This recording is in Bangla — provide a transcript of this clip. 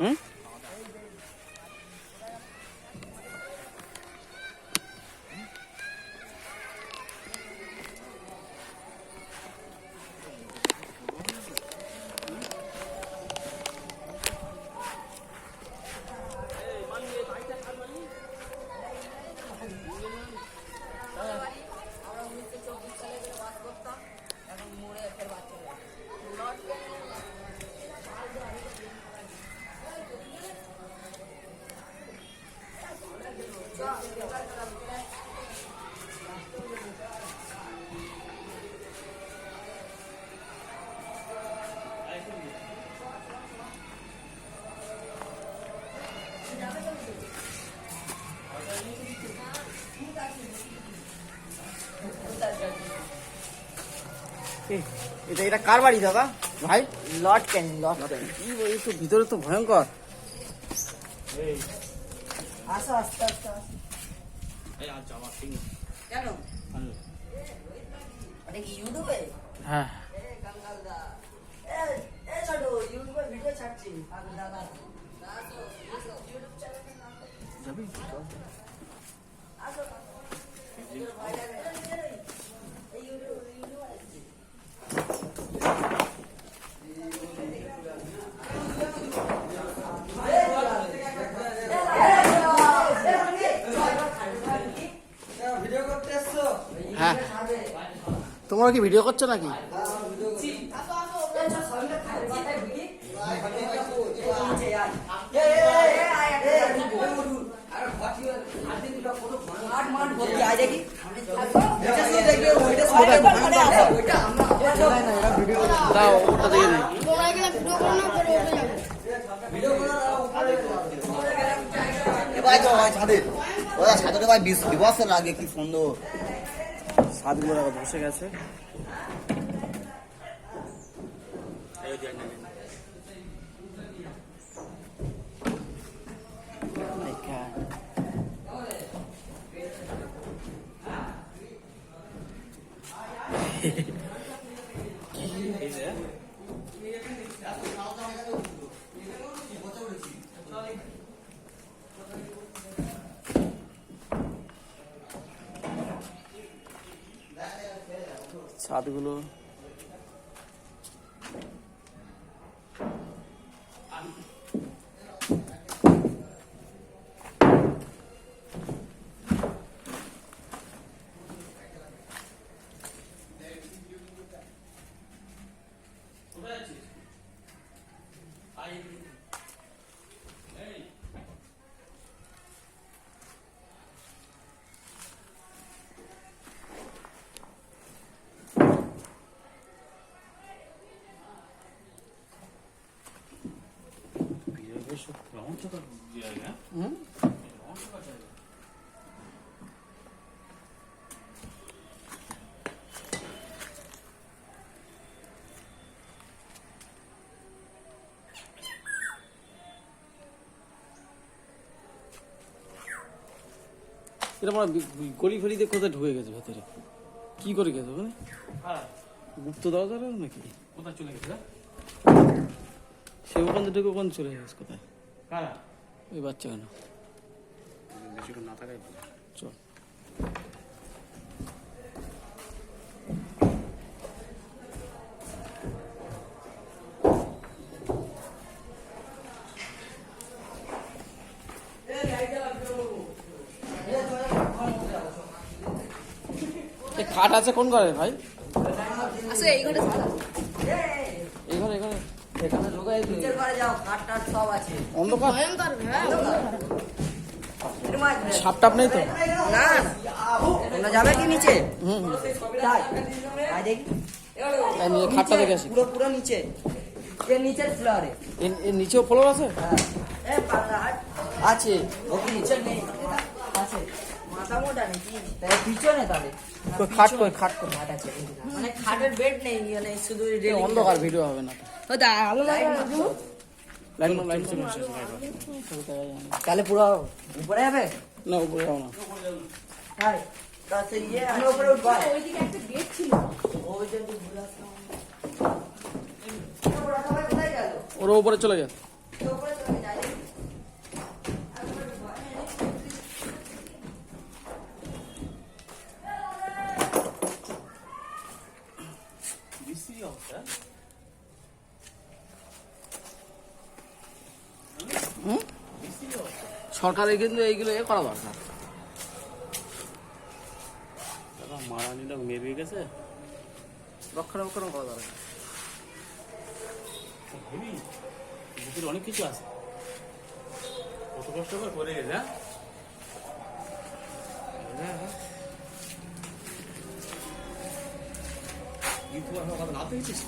হুম এটা এটা কার বাড়ি দাদা ভাই? Lord Canning, Lord Canning. কি এই তো ভিতরে তো ভয়ঙ্কর। আসো আস্তে আস্তে আসো। কেন মানে কি ইউটিউবে? হ্যাঁ কাঙ্গালদা এ ছোট ইউটিউবে ভিডিও ছাড়ছি দাদা। ইউটিউব চ্যানেলের নাম যাবি আসো এই ইউটিউব আছে। হ্যাঁ তোমরা কি ভিডিও করছো নাকি? দাও ওটা দিয়ে নে। লাগে কি সুন্দর সাতগুলো বসে গেছে। ছাদগুলো এরকম গলি ফলি দিয়ে কোথায় ঢুকে গেছে ভেতরে? কি করে গেছে ওখানে? গুপ্ত দরজা নাকি? কোথায় চলে গেছে? সে ওখান থেকে ঢুকে ওখানে চলে গেছে কোথায়? কারা? ওই বাচ্চা কেন বেশিক্ষণ না থাকাই চল। খাট আছে কোন ঘরে ভাই? আসো এই ঘরে এই ঘরে এখানে ঢোকাই নিচের ঘরে যাও, খাট টাট সব আছে। অন্ধকার ভয়ঙ্কর সাপ টাপ নেই তো? না তোমরা যাবে কি নিচে? হুম তাই আয় দেখি নিয়ে খাটটা দেখে আসি। পুরো পুরো নিচে, এর নিচের ফ্লোরে। এর নিচেও ফ্লোর আছে? হ্যাঁ এ পাগলা হাট আছে, ও কি নিচে নেই? আছে মাথা মোটা নাকি? তাই পিছনে তাহলে খাট কই? খাট কই? খাট আছে মানে খাটের বেড নেই, মানে শুধু অন্ধকার ভিডিও হবে না। ওটা আলো লাগা লাইন চলে আসে। তাহলে পুরো উপরে যাবে না উপরে যাও না। হাই কাছে ইয়ে আমি উপরে উঠবো। ওইদিকে একটা গেট ছিল, ওই যে ভুলে আসলাম। ওরা সবাই কোথায় গেল? ওর উপরে চলে যা। বিশ্রী অবস্থা। হুম? বিশ্রী অবস্থা। সরকারের কিন্তু এইগুলো করা দরকার। দাদা মারা নিল মেরে গেছে। রক্ষণাবেক্ষণ করা দরকার। হেবি ভিতরে অনেক কিছু আছে। কত কষ্ট করে পড়ে গেছে, হ্যাঁ? কিন্তু আমার কথা না পেয়েছিস?